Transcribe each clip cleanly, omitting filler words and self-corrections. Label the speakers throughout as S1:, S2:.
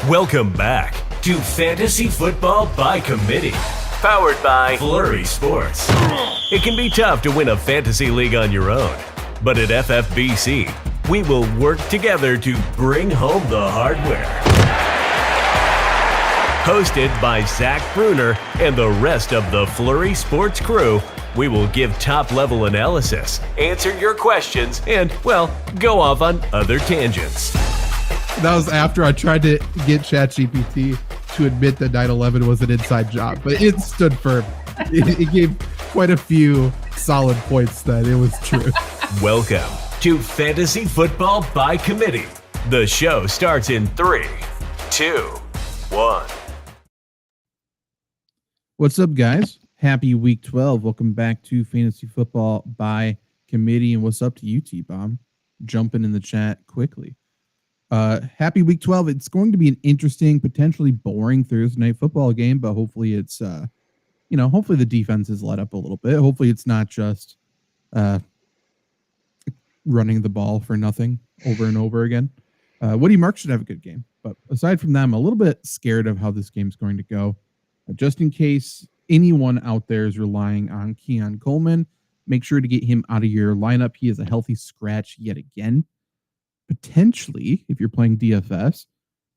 S1: Welcome back to Fantasy Football by Committee, powered by Flurry Sports. It can be tough to win a fantasy league on your own, but at FFBC, we will work together to bring home the hardware. Hosted by Zach Bruner and the rest of the Flurry Sports crew, we will give top-level analysis, answer your questions, and, well, go off on other tangents.
S2: That was after I tried to get ChatGPT to admit that 9/11 was an inside job, but it stood firm. It gave quite a few solid points that it was true.
S1: Welcome to Fantasy Football by Committee. The show starts in 3, 2, 1.
S2: What's up, guys? Happy week 12. Welcome back to Fantasy Football by Committee. And what's up to you, T-Bomb? Jumping in the chat quickly. Happy week 12. It's going to be an interesting, potentially boring Thursday night football game, but hopefully it's, hopefully the defense is let up a little bit. Hopefully it's not just running the ball for nothing over and over again. Woody Mark should have a good game. But aside from that, I'm a little bit scared of how this game's going to go. Just in case anyone out there is relying on Keon Coleman, make sure to get him out of your lineup. He is a healthy scratch yet again. Potentially, if you're playing DFS,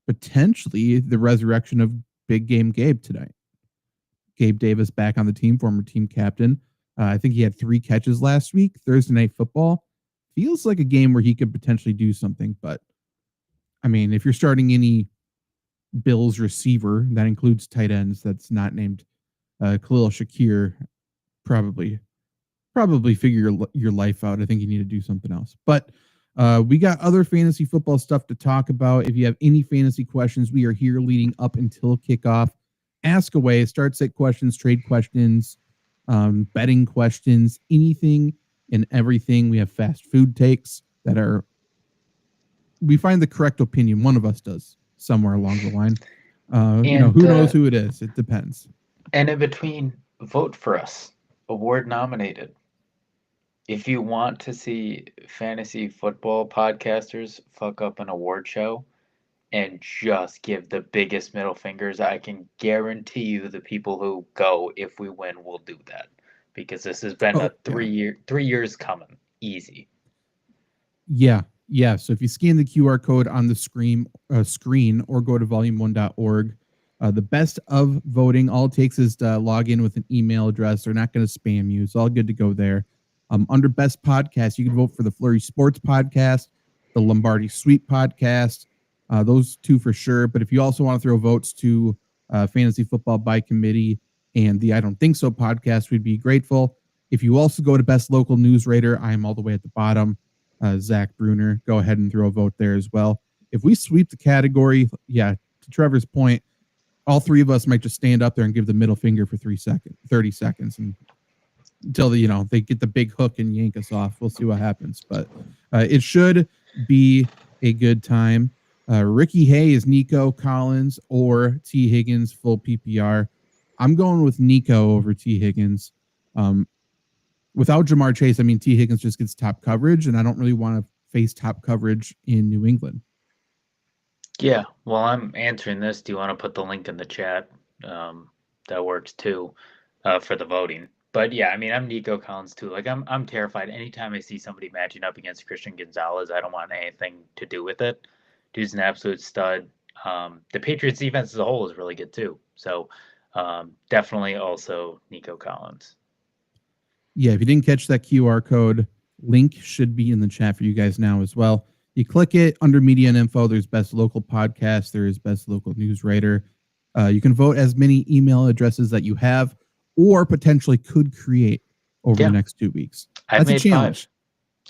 S2: potentially the resurrection of Big Game Gabe tonight. Gabe Davis back on the team, former team captain. I think he had 3 catches last week. Thursday Night Football feels like a game where he could potentially do something. But, I mean, if you're starting any Bills receiver, that includes tight ends, that's not named Khalil Shakir, probably figure your life out. I think you need to do something else. But we got other fantasy football stuff to talk about. If you have any fantasy questions, we are here leading up until kickoff. Ask away, start set questions, trade questions, betting questions, anything and everything. We have fast food takes that are, we find the correct opinion. One of us does somewhere along the line. Who knows who it is? It depends.
S3: And in between, vote for us. Award nominated. If you want to see fantasy football podcasters fuck up an award show and just give the biggest middle fingers, I can guarantee you the people who go, if we win, will do that. Because this has been 3 years coming. Easy.
S2: Yeah. So if you scan the QR code on the screen or go to volume1.org, the best of voting, all it takes is to log in with an email address. They're not going to spam you. It's all good to go there. Under best podcast, you can vote for the Flurry Sports podcast, the Lombardi Sweep podcast, those 2 for sure. But if you also want to throw votes to Fantasy Football by Committee and the I Don't Think So podcast, we'd be grateful. If you also go to best local news rater, I am all the way at the bottom. Zach Bruner, go ahead and throw a vote there as well. If we sweep the category, to Trevor's point, all 3 of us might just stand up there and give the middle finger for 30 seconds and until they get the big hook and yank us off. We'll see what happens, but it should be a good time. Ricky Hayes, Nico Collins, or T. Higgins full PPR. I'm going with Nico over T. Higgins. Without Jamar Chase, I mean, T. Higgins just gets top coverage, and I don't really want to face top coverage in New England.
S3: Yeah, well, I'm answering this. Do you want to put the link in the chat? That works too for the voting. But yeah, I mean, I'm Nico Collins too. Like, I'm terrified. Anytime I see somebody matching up against Christian Gonzalez, I don't want anything to do with it. Dude's an absolute stud. The Patriots defense as a whole is really good too. So definitely also Nico Collins.
S2: Yeah, if you didn't catch that QR code, link should be in the chat for you guys now as well. You click it under media and info. There's best local podcast. There is best local news writer. You can vote as many email addresses that you have or potentially could create over the next 2 weeks. That's a challenge.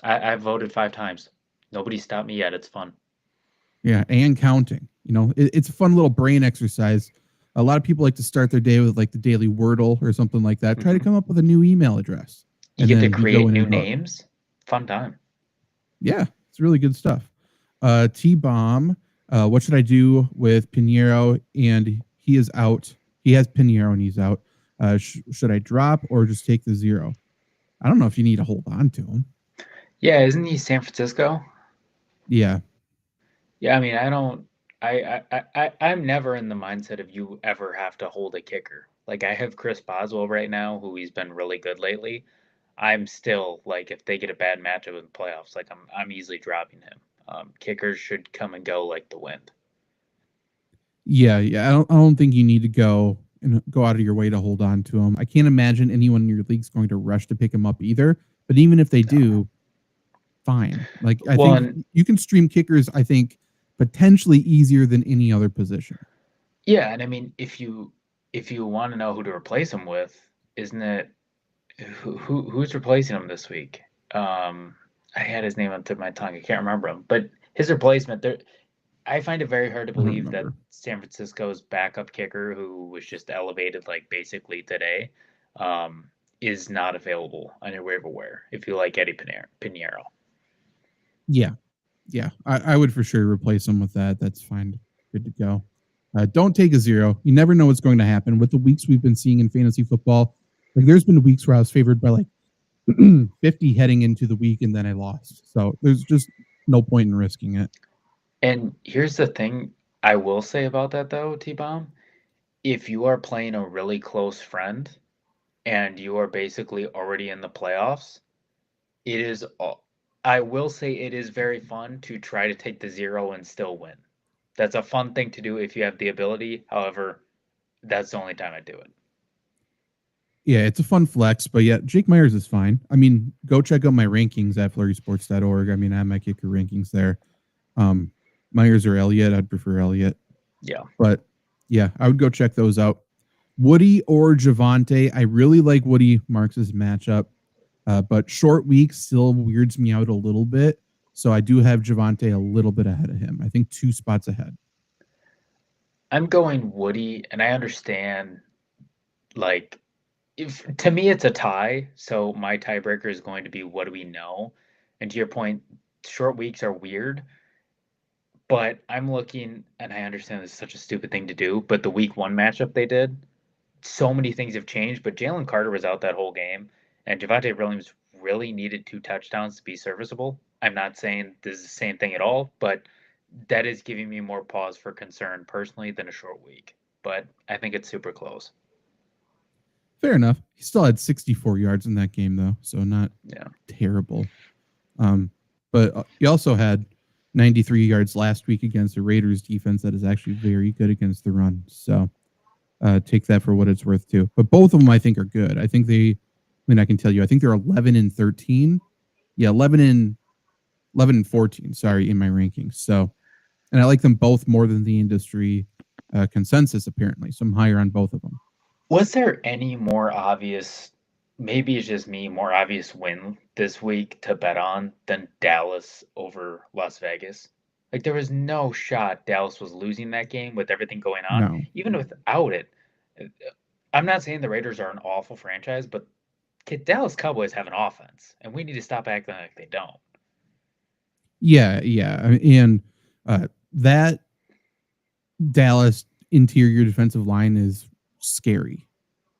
S3: 5. I've voted 5 times. Nobody stopped me yet. It's fun.
S2: Yeah, and counting. It's a fun little brain exercise. A lot of people like to start their day with like the daily Wordle or something like that. Try to come up with a new email address.
S3: You get to create new names. Fun time.
S2: Yeah, it's really good stuff. T-Bomb, what should I do with Pinheiro? And he is out. He has Pinheiro and he's out. Should I drop or just take the 0? I don't know if you need to hold on to him.
S3: Yeah, isn't he San Francisco?
S2: Yeah.
S3: Yeah, I mean, I don't I'm never in the mindset of you ever have to hold a kicker. Like I have Chris Boswell right now, who he's been really good lately. I'm still like, if they get a bad matchup in the playoffs, like I'm easily dropping him. Kickers should come and go like the wind.
S2: Yeah. I don't think you need to go out of your way to hold on to him. I can't imagine anyone in your league's going to rush to pick him up either. But even if they do, fine. Like I think you can stream kickers, I think, potentially easier than any other position.
S3: Yeah, and I mean, if you want to know who to replace him with, isn't it who's replacing him this week? I had his name on the tip of my tongue. I can't remember him, but his replacement there. I find it very hard to believe that San Francisco's backup kicker, who was just elevated like basically today, is not available on your waiver wire if you like Eddie Pinheiro.
S2: Yeah. I would for sure replace him with that. That's fine. Good to go. Don't take a 0. You never know what's going to happen. With the weeks we've been seeing in fantasy football, like there's been weeks where I was favored by like 50 heading into the week and then I lost. So there's just no point in risking it.
S3: And here's the thing I will say about that though, T-Bomb. If you are playing a really close friend and you are basically already in the playoffs, I will say it is very fun to try to take the 0 and still win. That's a fun thing to do if you have the ability. However, that's the only time I do it.
S2: Yeah, it's a fun flex, but yeah, Jake Myers is fine. I mean, go check out my rankings at flurrysports.org. I mean, I have my kicker rankings there. Myers or Elliott, I'd prefer Elliott.
S3: Yeah.
S2: But yeah, I would go check those out. Woody or Javonte. I really like Woody Marks' matchup, but short week still weirds me out a little bit. So I do have Javonte a little bit ahead of him. I think 2 spots ahead.
S3: I'm going Woody, and I understand, like, to me it's a tie, so my tiebreaker is going to be what do we know? And to your point, short weeks are weird, but I'm looking, and I understand this is such a stupid thing to do, but the week 1 matchup they did, so many things have changed, but Jalen Carter was out that whole game, and Javonte Williams really needed 2 touchdowns to be serviceable. I'm not saying this is the same thing at all, but that is giving me more pause for concern personally than a short week. But I think it's super close.
S2: Fair enough. He still had 64 yards in that game, though, so not terrible. But he also had 93 yards last week against the Raiders defense that is actually very good against the run. So take that for what it's worth, too. But both of them, I think, are good. I think I can tell you, I think they're 11 and 13. Yeah, 11 and 14, sorry, in my rankings. So, and I like them both more than the industry consensus, apparently. So I'm higher on both of them.
S3: Was there any more obvious, maybe it's just me, more obvious win this week to bet on than Dallas over Las Vegas? Like, there was no shot Dallas was losing that game with everything going on.
S2: No.
S3: Even without it, I'm not saying the Raiders are an awful franchise, but Dallas Cowboys have an offense, and we need to stop acting like they don't.
S2: Yeah. And that Dallas interior defensive line is scary,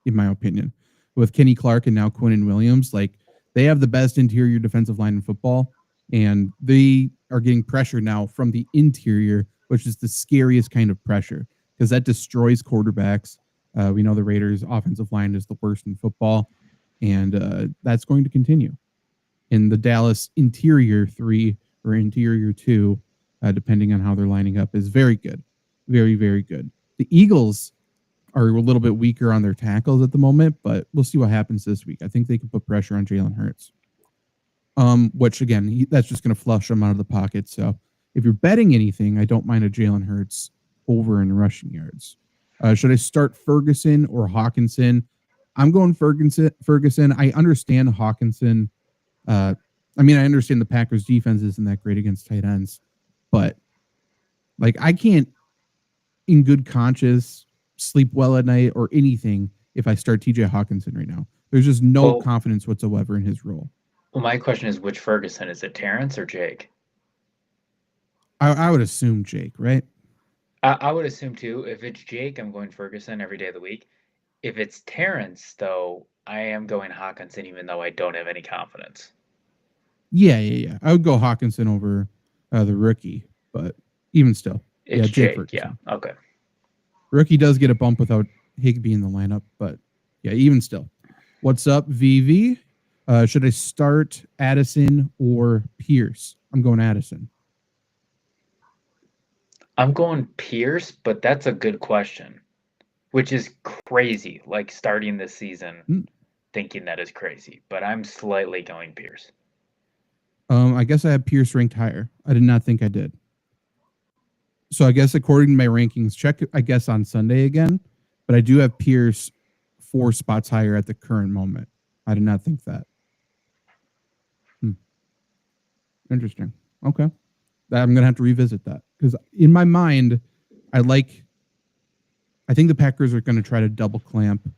S2: in my opinion. With Kenny Clark and now Quinnen Williams, like they have the best interior defensive line in football, and they are getting pressure now from the interior, which is the scariest kind of pressure because that destroys quarterbacks. We know the Raiders' offensive line is the worst in football, and that's going to continue. And the Dallas interior 3 or interior 2, depending on how they're lining up, is very good. Very, very good. The Eagles are a little bit weaker on their tackles at the moment, but we'll see what happens this week. I think they can put pressure on Jalen Hurts. Which again, that's just going to flush him out of the pocket. So if you're betting anything, I don't mind a Jalen Hurts over in rushing yards. Should I start Ferguson or Hawkinson? I'm going Ferguson. I understand Hawkinson. I understand the Packers defense isn't that great against tight ends, but like I can't in good conscience sleep well at night or anything if I start TJ Hawkinson right now. There's just no confidence whatsoever in his role.
S3: Well, my question is, which Ferguson? Is it Terrence or Jake?
S2: I would assume Jake, right?
S3: I would assume too. If it's Jake, I'm going Ferguson every day of the week. If it's Terrence, though, I am going Hawkinson, even though I don't have any confidence.
S2: Yeah. I would go Hawkinson over the rookie, but even still.
S3: It's
S2: Jake
S3: Jake. Yeah.
S2: Ferguson.
S3: Okay.
S2: Rookie does get a bump without Higbee in the lineup, but yeah, even still. What's up, VV? Should I start Addison or Pierce? I'm going Addison.
S3: I'm going Pierce, but that's a good question, which is crazy. Like starting this season, thinking that is crazy, but I'm slightly going Pierce.
S2: I guess I have Pierce ranked higher. I did not think I did. So I guess according to my rankings, check I guess on Sunday again, but I do have Pierce 4 spots higher at the current moment. I did not think that. Interesting. Okay. I'm going to have to revisit that because in my mind, I think the Packers are going to try to double clamp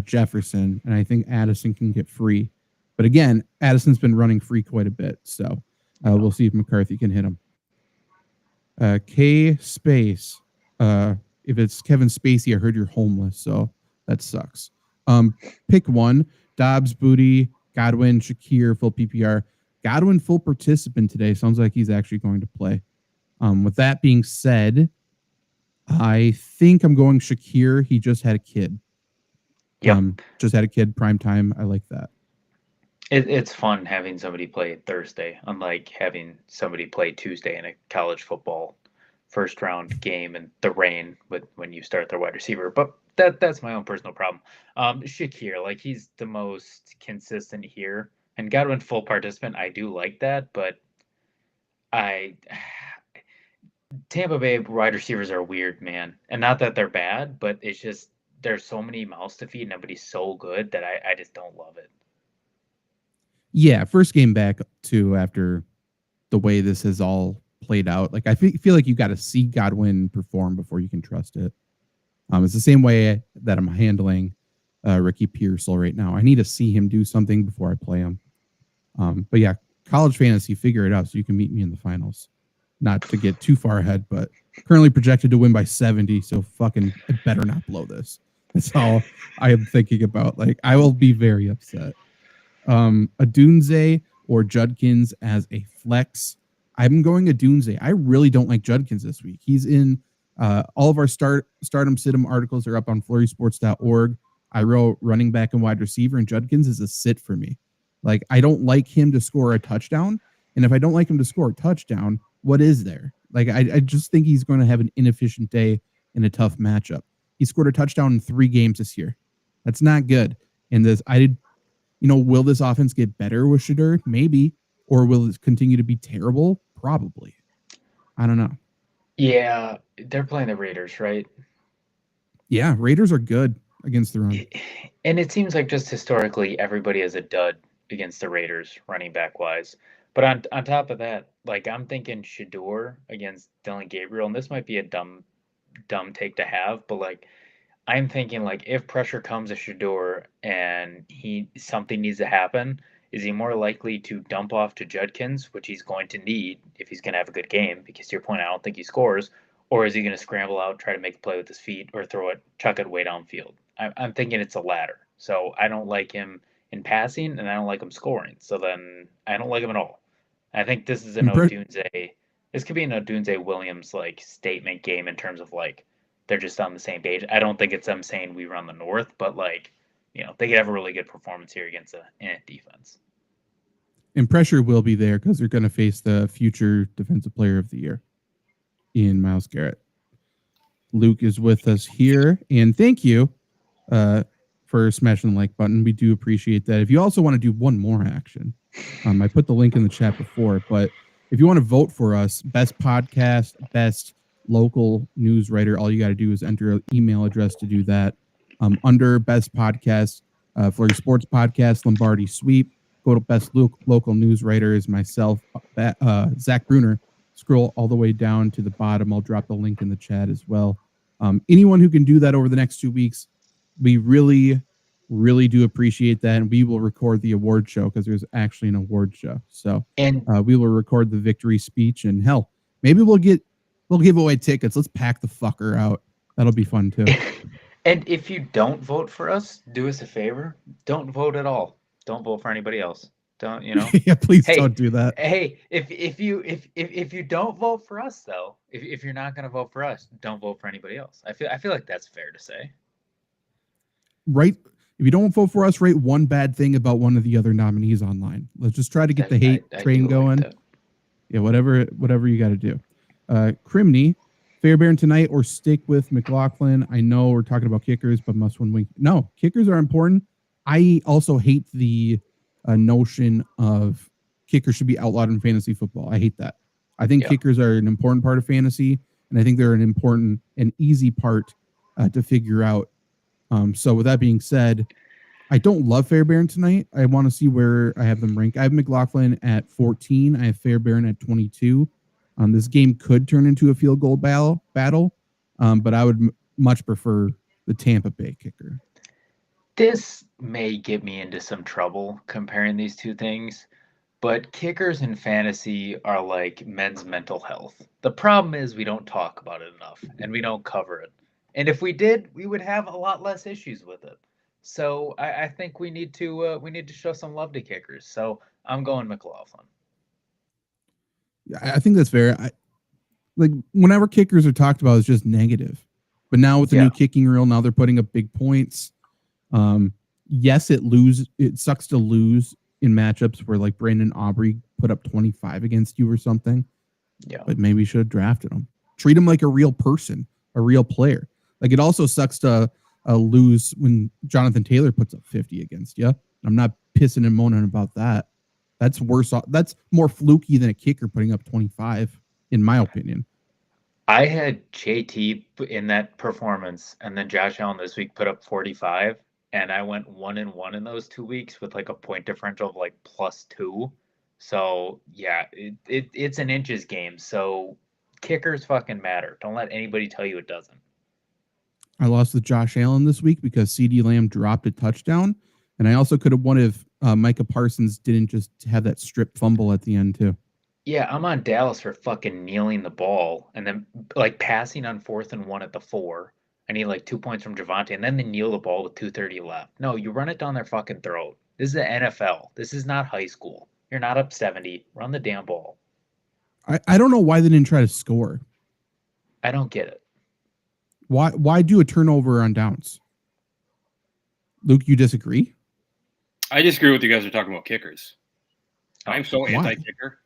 S2: Jefferson, and I think Addison can get free. But again, Addison's been running free quite a bit, so we'll see if McCarthy can hit him. K Space. If it's Kevin Spacey, I heard you're homeless, so that sucks. Pick one. Dobbs, Booty, Godwin, Shakir, full PPR. Godwin, full participant today. Sounds like he's actually going to play. With that being said, I think I'm going Shakir. He just had a kid. Just had a kid, prime time. I like that.
S3: It's fun having somebody play Thursday, unlike having somebody play Tuesday in a college football first round game in the rain when you start their wide receiver. But that's my own personal problem. Shakir, like he's the most consistent here. And Godwin full participant, I do like that, but Tampa Bay wide receivers are weird, man. And not that they're bad, but it's just there's so many mouths to feed and everybody's so good that I just don't love it.
S2: Yeah, first game back too after the way this has all played out. Like I feel like you got to see Godwin perform before you can trust it. It's the same way that I'm handling Ricky Pearsall right now. I need to see him do something before I play him. But yeah, college fantasy, figure it out so you can meet me in the finals. Not to get too far ahead, but currently projected to win by 70. So fucking I better not blow this. That's all I am thinking about. Like I will be very upset. Adunze or Judkins as a flex. I'm going Adunze. I really don't like Judkins this week. He's in all of our stardom situm articles are up on flurrysports.org. I wrote running back and wide receiver, and Judkins is a sit for me. Like I don't like him to score a touchdown. And if I don't like him to score a touchdown, what is there? Like I just think he's going to have an inefficient day in a tough matchup. He scored a touchdown in 3 games this year. That's not good. And will this offense get better with Shedeur? Maybe. Or will it continue to be terrible? Probably. I don't know.
S3: Yeah, they're playing the Raiders, right?
S2: Yeah, Raiders are good against the run.
S3: And it seems like just historically everybody is a dud against the Raiders running back wise. But on top of that, like I'm thinking Shedeur against Dylan Gabriel, and this might be a dumb take to have, but like I'm thinking like if pressure comes to Shedeur and something needs to happen, is he more likely to dump off to Judkins, which he's going to need if he's going to have a good game? Because to your point, I don't think he scores. Or is he going to scramble out, try to make a play with his feet, or chuck it way downfield? I'm thinking it's a latter. So I don't like him in passing, and I don't like him scoring. So then I don't like him at all. I think this is an Odunze. This could be an Odunze Williams like statement game in terms of like they're just on the same page. I don't think it's them saying we run the North, but like they could have a really good performance here against a defense.
S2: And pressure will be there because they're going to face the future Defensive Player of the Year in Myles Garrett. Luke is with us here, and thank you for smashing the like button. We do appreciate that. If you also want to do one more action, I put the link in the chat before, but if you want to vote for us, best podcast, best local news writer, all you got to do is enter an email address to do that. Under best podcast, Flurry Sports Podcast, Lombardi Sweep. Go to best local news writer is myself, Zach Bruner. Scroll all the way down to the bottom. I'll drop the link in the chat as well. Anyone who can do that over the next 2 weeks, we really, really do appreciate that. And we will record the award show because there's actually an award show. So we will record the victory speech, and hell, maybe we'll give away tickets. Let's pack the fucker out. That'll be fun too.
S3: And if you don't vote for us, do us a favor. Don't vote at all. Don't vote for anybody else. Don't, you know?
S2: Yeah, please
S3: Hey,
S2: don't do that.
S3: Hey, if you don't vote for us though, if you're not going to vote for us, don't vote for anybody else. I feel like that's fair to say.
S2: Right. If you don't vote for us, write one bad thing about one of the other nominees online. Let's just try to get the hate train going. Yeah, whatever you got to do. Crimney, Fairbairn tonight or stick with McLaughlin. I know we're talking about kickers, but must win. No, kickers are important. I also hate the notion of kickers should be outlawed in fantasy football. I hate that. I think kickers are an important part of fantasy, and I think they're an important and easy part to figure out. So with that being said, I don't love Fairbairn tonight. I want to see where I have them ranked. I have McLaughlin at 14. I have Fairbairn at 22. This game could turn into a field goal battle, but I would much prefer the Tampa Bay kicker.
S3: This may get me into some trouble comparing these two things, but kickers in fantasy are like men's mental health. The problem is we don't talk about it enough and we don't cover it. And if we did, we would have a lot less issues with it. So I think we need to show some love to kickers. So I'm going McLaughlin.
S2: I think that's fair. Like whenever kickers are talked about, it's just negative. But now with the new kicking rule, now they're putting up big points. Yes, it sucks to lose in matchups where like Brandon Aubrey put up 25 against you or something.
S3: Yeah.
S2: But maybe you should have drafted him. Treat him like a real person, a real player. Like it also sucks to lose when Jonathan Taylor puts up 50 against you. I'm not pissing and moaning about that. That's worse. That's more fluky than a kicker putting up 25, in my opinion.
S3: I had JT in that performance, and then Josh Allen this week put up 45, and I went 1-1 in those 2 weeks with like a point differential of like +2. So yeah, it's an inches game. So kickers fucking matter. Don't let anybody tell you it doesn't.
S2: I lost with Josh Allen this week because CeeDee Lamb dropped a touchdown. And I also could have won if Micah Parsons didn't just have that strip fumble at the end, too.
S3: Yeah, I'm on Dallas for fucking kneeling the ball and then like passing on 4th and 1 at the 4. I need like 2 points from Javonte, and then they kneel the ball with 2:30 left. No, you run it down their fucking throat. This is the NFL. This is not high school. You're not up 70. Run the damn ball.
S2: I don't know why they didn't try to score.
S3: I don't get it.
S2: Why do a turnover on downs? Luke, you disagree?
S4: I disagree with you guys are talking about kickers. I'm so anti-kicker.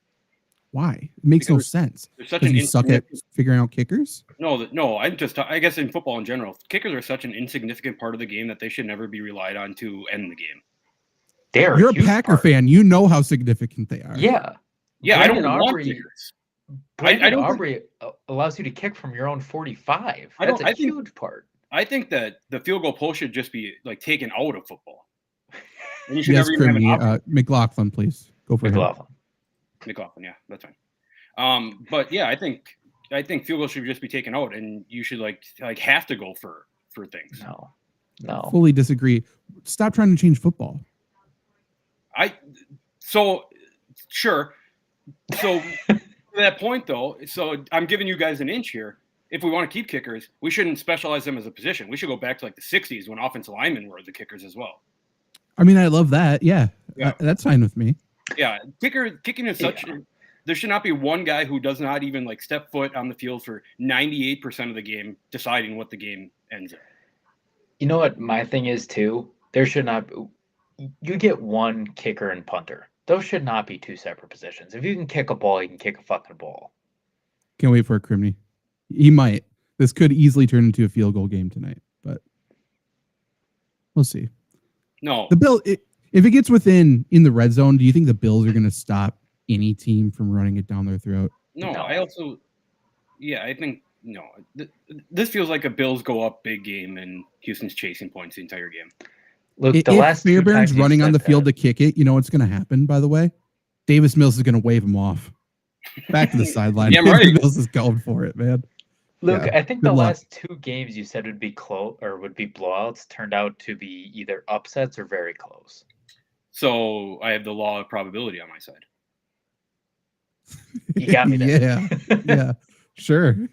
S2: Why? It makes no sense. Because you suck at figuring out kickers?
S4: No. I guess in football in general, kickers are such an insignificant part of the game that they should never be relied on to end the game.
S2: You're a Packer fan. You know how significant they are.
S3: Yeah.
S4: I don't want kickers.
S3: Aubrey allows you to kick from your own 45. That's a huge part.
S4: I think that the field goal post should just be like taken out of football.
S2: And you should never even have an McLaughlin, please. Go for
S4: McLaughlin, yeah, that's fine. But yeah, I think field goals should just be taken out, and you should like have to go for things.
S3: No.
S2: Fully disagree. Stop trying to change football.
S4: Sure. So to that point though, so I'm giving you guys an inch here. If we want to keep kickers, we shouldn't specialize them as a position. We should go back to like the 60s when offensive linemen were the kickers as well.
S2: I mean, I love that. Yeah. That's fine with me.
S4: Yeah, kicking is such. There should not be one guy who does not even like step foot on the field for 98% of the game, deciding what the game ends in.
S3: You know what my thing is too? There should not. You get one kicker and punter. Those should not be two separate positions. If you can kick a ball, you can kick a fucking ball.
S2: Can't wait for a Crimney. He might. This could easily turn into a field goal game tonight, but we'll see.
S4: No,
S2: the Bill. If it gets in the red zone, do you think the Bills are going to stop any team from running it down their throat?
S4: No. I think no. This feels like a Bills go up big game and Houston's chasing points the entire game.
S3: Look,
S2: if Fairbairn's running on the field to kick it, you know what's going to happen, by the way? Davis Mills is going to wave him off. Back to the sideline.
S4: Yeah, right.
S2: Davis Mills is going for it, man.
S3: Look, I think the last two games you said would be close or would be blowouts turned out to be either upsets or very close.
S4: So I have the law of probability on my side.
S3: You got me there.
S2: Yeah, sure.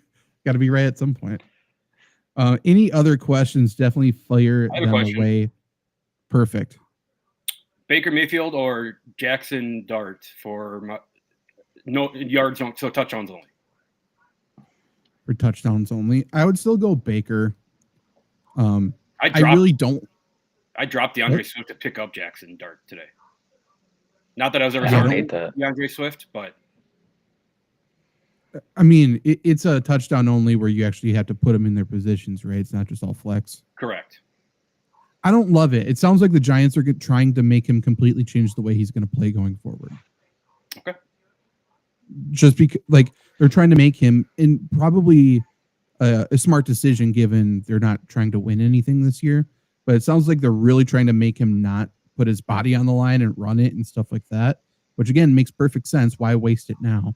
S2: Got to be right at some point. Any other questions? Definitely fire them away. Perfect.
S4: Baker Mayfield or Jackson Dart for no yards, so touchdowns only.
S2: For touchdowns only, I would still go Baker.
S4: I
S2: really don't.
S4: I dropped DeAndre Swift to pick up Jackson Dart today. Not that I was ever
S3: hate that.
S4: DeAndre Swift, but
S2: I mean, it's a touchdown only where you actually have to put them in their positions, right? It's not just all flex.
S4: correct.
S2: I don't love it. It sounds like the Giants are trying to make him completely change the way he's going to play going forward.
S4: Okay.
S2: Just because, like, they're trying to make him, in probably a smart decision given they're not trying to win anything this year. But it sounds like they're really trying to make him not put his body on the line and run it and stuff like that, which again makes perfect sense. Why waste it now?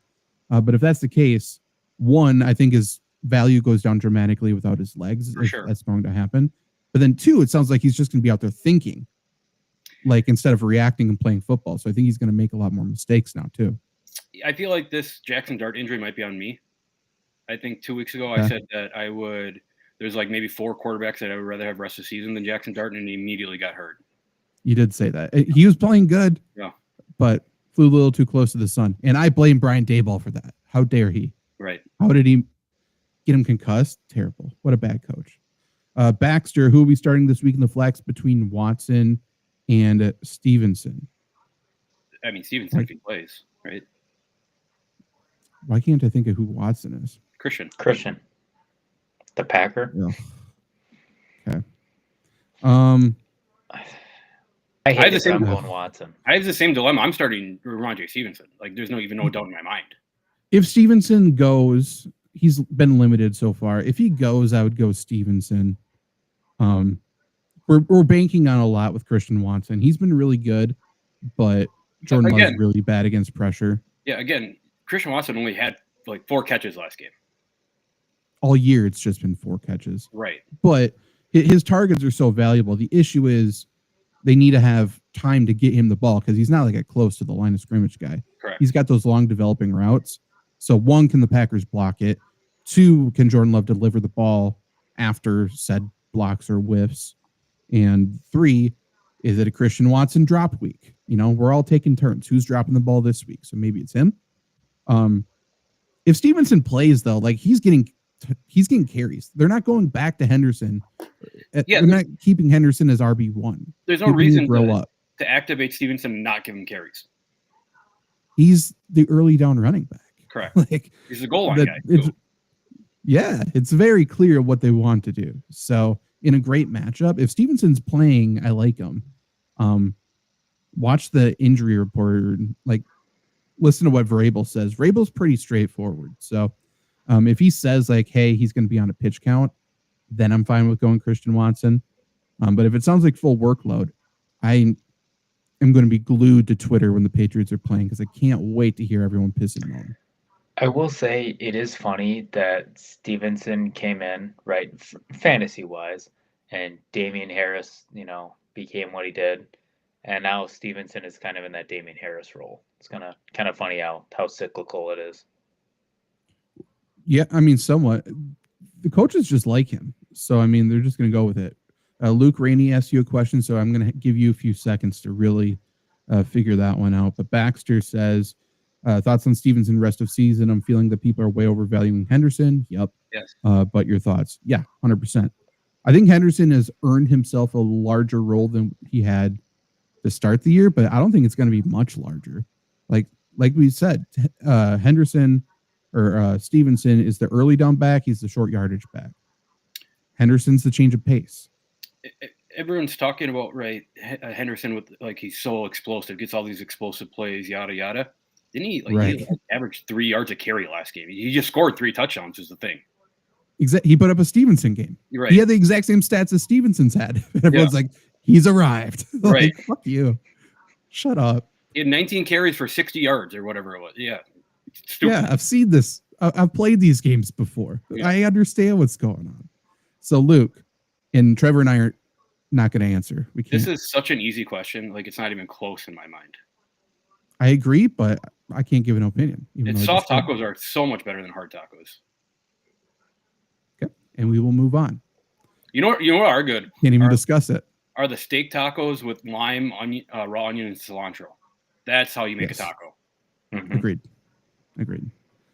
S2: But if that's the case, one, I think his value goes down dramatically without his legs.
S4: For sure.
S2: That's going to happen. But then two, it sounds like he's just going to be out there thinking, like, instead of reacting and playing football. So I think he's going to make a lot more mistakes now too.
S4: I feel like this Jackson Dart injury might be on me. I think 2 weeks ago I said that there's like maybe 4 quarterbacks that I would rather have rest of the season than Jackson Dart, and he immediately got hurt.
S2: You did say that. He was playing good, but flew a little too close to the sun. And I blame Brian Daboll for that. How dare he?
S4: Right.
S2: How did he get him concussed? Terrible. What a bad coach. Baxter, who will be starting this week in the flex between Watson and Stevenson?
S4: I mean, Stevenson if he plays, right?
S2: Why can't I think of who Watson is?
S3: Christian. The Packer.
S2: Yeah. Okay.
S3: I hate
S4: the same
S3: going Watson.
S4: I have the same dilemma. I'm starting Ramondre Stevenson. Like, there's no doubt in my mind.
S2: If Stevenson goes, he's been limited so far. If he goes, I would go Stevenson. We're banking on a lot with Christian Watson. He's been really good, but Jordan Love's really bad against pressure.
S4: Yeah, again, Christian Watson only had like 4 catches last game.
S2: All year, it's just been 4 catches.
S4: Right.
S2: But his targets are so valuable. The issue is they need to have time to get him the ball because he's not like a close to the line of scrimmage guy.
S4: Correct.
S2: He's got those long developing routes. So 1, can the Packers block it? 2, can Jordan Love deliver the ball after said blocks or whiffs? And 3, is it a Christian Watson drop week? You know, we're all taking turns. Who's dropping the ball this week? So maybe it's him. If Stevenson plays though, like he's getting carries. They're not going back to Henderson. They're not keeping Henderson as RB1.
S4: There's no reason to activate Stevenson and not give him carries.
S2: He's the early down running back.
S4: Correct.
S2: Like,
S4: he's the goal line guy.
S2: It's very clear what they want to do. So in a great matchup, if Stevenson's playing, I like him. Watch the injury report. Like, listen to what Vrabel says. Vrabel's pretty straightforward. So if he says like, hey, he's going to be on a pitch count, then I'm fine with going Christian Watson. But if it sounds like full workload, I am going to be glued to Twitter when the Patriots are playing because I can't wait to hear everyone pissing on him.
S3: I will say it is funny that Stevenson came in, right, fantasy-wise, and Damian Harris, became what he did. And now Stevenson is kind of in that Damian Harris role. It's kind of funny how cyclical it is.
S2: Yeah, I mean, somewhat. The coaches just like him. So, I mean, they're just going to go with it. Luke Rainey asked you a question, so I'm going to give you a few seconds to really figure that one out. But Baxter says, thoughts on Stevenson rest of season? I'm feeling that people are way overvaluing Henderson. Yep.
S4: Yes.
S2: But your thoughts? Yeah, 100%. I think Henderson has earned himself a larger role than he had to start the year, but I don't think it's going to be much larger. Like we said, Henderson or Stevenson is the early down back. He's the short yardage back. Henderson's the change of pace.
S4: Everyone's talking about Henderson with like he's so explosive, gets all these explosive plays, yada yada. Didn't he he averaged 3 yards a carry last game? He just scored 3 touchdowns. Is the thing.
S2: He put up a Stevenson game.
S4: Right.
S2: He had the exact same stats as Stevenson's had. Everyone's like, he's arrived.
S4: Right.
S2: Fuck you. Shut up.
S4: He had 19 carries for 60 yards or whatever it was. Yeah. Stupid.
S2: Yeah, I've seen this. I've played these games before. Yeah. I understand what's going on. So Luke and Trevor and I are not going to answer. We can't.
S4: This is such an easy question. Like, it's not even close in my mind.
S2: I agree, but I can't give an opinion.
S4: Soft tacos are so much better than hard tacos.
S2: Okay. And we will move on.
S4: You know what are good?
S2: Can't even discuss it.
S4: are the steak tacos with lime, onion, raw onion, and cilantro. That's how you make
S2: Yes.
S4: a taco.
S2: Agreed.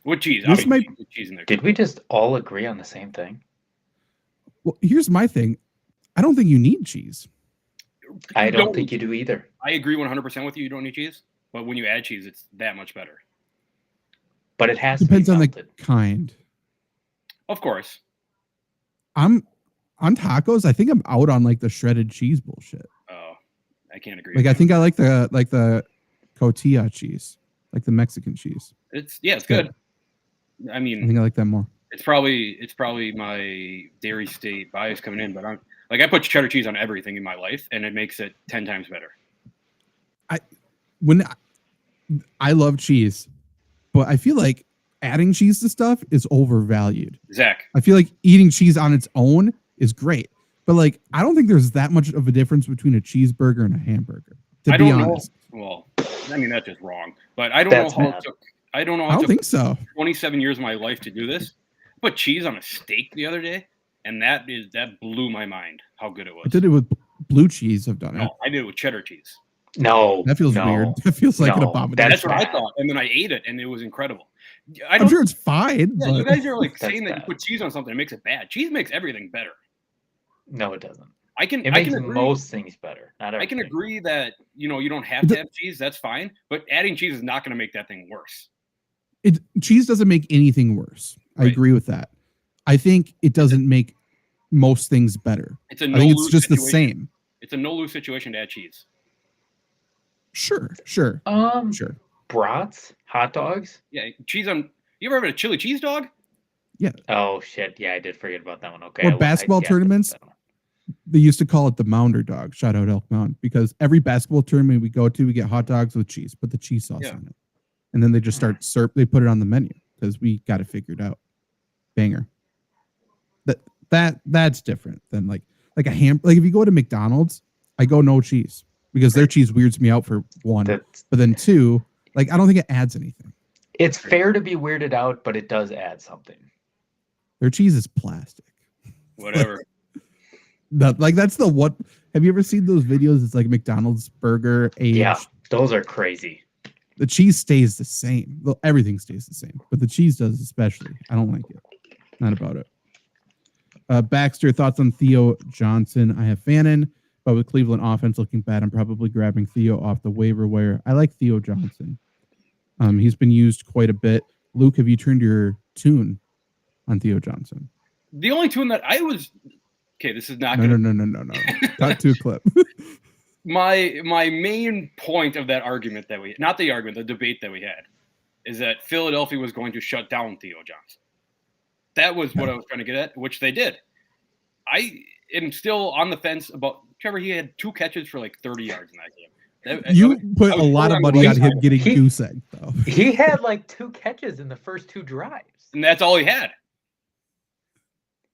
S4: With cheese.
S2: This might-
S4: with cheese in there.
S3: Did we just all agree on the same thing?
S2: Well, here's my thing. I don't think you need cheese.
S3: I
S4: You
S3: don't think you do either.
S4: I agree 100% with you. You don't need cheese, but when you add cheese, it's that much better.
S3: But it has
S2: Depends
S3: to
S2: on
S3: be
S2: the
S3: melted.
S2: kind.
S4: Of course.
S2: I'm on tacos. I think I'm out on like the shredded cheese bullshit.
S4: Oh, I can't agree.
S2: Like
S4: with
S2: I
S4: you.
S2: think I like the cotija cheese, like the Mexican cheese.
S4: it's good. I
S2: I
S4: mean,
S2: think I like that more.
S4: it's probably my dairy state bias coming in, but I put cheddar cheese on everything in my life, and it makes it 10 times better.
S2: When I love cheese, but I feel like adding cheese to stuff is overvalued.
S4: Zach,
S2: I feel like eating cheese on its own is great, but like I don't think there's that much of a difference between a cheeseburger and a hamburger. To
S4: I
S2: be
S4: don't know.
S2: honest,
S4: Well, I mean that's just wrong. But I don't
S3: That's
S4: know how
S3: bad.
S4: it took. I don't know.
S2: I
S4: How it
S2: don't
S4: took
S2: think so.
S4: 27 years of my life to do this. I put cheese on a steak the other day, and that blew my mind how good it was.
S2: I did it with blue cheese. I've done it.
S4: No, I did it with cheddar cheese.
S3: No.
S2: That feels
S3: no.
S2: weird. That feels like an
S3: No,
S2: abomination.
S4: That's what I
S3: bad.
S4: thought, and then I ate it, and it was incredible. I
S2: I'm
S4: don't.
S2: sure it's fine.
S4: Yeah,
S2: but
S4: you guys are like
S3: That's
S4: saying that you
S3: bad.
S4: put cheese on something, it makes it bad. Cheese makes everything better.
S3: No, it doesn't.
S4: I can.
S3: It
S4: I
S3: makes
S4: can agree.
S3: most things better. Not
S4: I can
S3: everything.
S4: agree that you don't have to have cheese. That's fine, but adding cheese is not going to make that thing worse.
S2: cheese doesn't make anything worse. I
S4: Right.
S2: agree with that. I think it doesn't make most things better.
S4: It's a
S2: I think it's
S4: no-lose
S2: just the
S4: situation.
S2: same.
S4: It's a no-lose situation to add cheese.
S2: Sure. Sure.
S3: Brats, hot dogs.
S4: Yeah, cheese on. You ever had a chili cheese dog?
S3: Oh shit! Yeah, I did forget about that one. Okay.
S2: Or basketball tournaments. They used to call it the Mounder dog. Shout out Elk Mound, because every basketball tournament we go to, we get hot dogs with cheese, put the cheese sauce
S4: Yeah.
S2: on it, and then they just start they put it on the menu because we got it figured out. Banger. That's different than like a ham. Like if you go to McDonald's, I go no cheese because their cheese weirds me out for one, but then two, like I don't think it adds anything.
S3: It's fair to be weirded out, but it does add something.
S2: Their cheese is plastic.
S4: Whatever.
S2: That's the what. Have you ever seen those videos? It's like McDonald's burger aged.
S3: Yeah, those are crazy.
S2: The cheese stays the same. Well, everything stays the same, but the cheese does especially. I don't like it. Not about it. Baxter, thoughts on Theo Johnson? I have Fannin, but with Cleveland offense looking bad, I'm probably grabbing Theo off the waiver wire. I like Theo Johnson. He's been used quite a bit. Luke, have you turned your tune on Theo Johnson?
S4: The only tune that I was okay. This is not
S2: No.
S4: gonna.
S2: Cut to a clip.
S4: My main point of that argument the debate that we had, is that Philadelphia was going to shut down Theo Johnson. That was what I was trying to get at, which they did. I am still on the fence about Trevor. He had 2 catches for like 30 yards in that game.
S2: You put
S4: I
S2: a
S4: was
S2: lot
S4: totally
S2: of
S4: on
S2: money
S4: the
S2: on
S4: right
S2: him
S4: side.
S2: getting goose egg, though.
S3: He had like 2 catches in the first 2 drives.
S4: And that's all he had.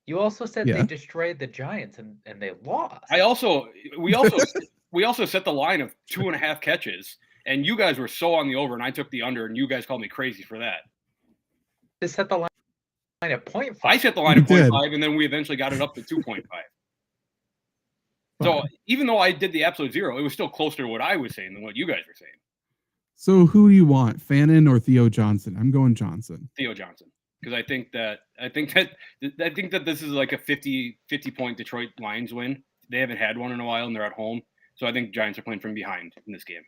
S3: You also said
S2: Yeah.
S3: they destroyed the Giants and they lost.
S4: We also set the line of 2.5 catches, and you guys were so on the over, and I took the under, and you guys called me crazy for that.
S3: They set the line at 0.5.
S4: I set the line
S2: You
S4: at
S2: did.
S4: 0.5, and then we eventually got it up to 2.5. So even though I did the absolute zero, it was still closer to what I was saying than what you guys were saying.
S2: So who do you want, Fannin or Theo Johnson? I'm going Johnson.
S4: Theo Johnson, because I think that this is like a 50 point Detroit Lions win. They haven't had one in a while, and they're at home. So I think Giants are playing from behind in this game.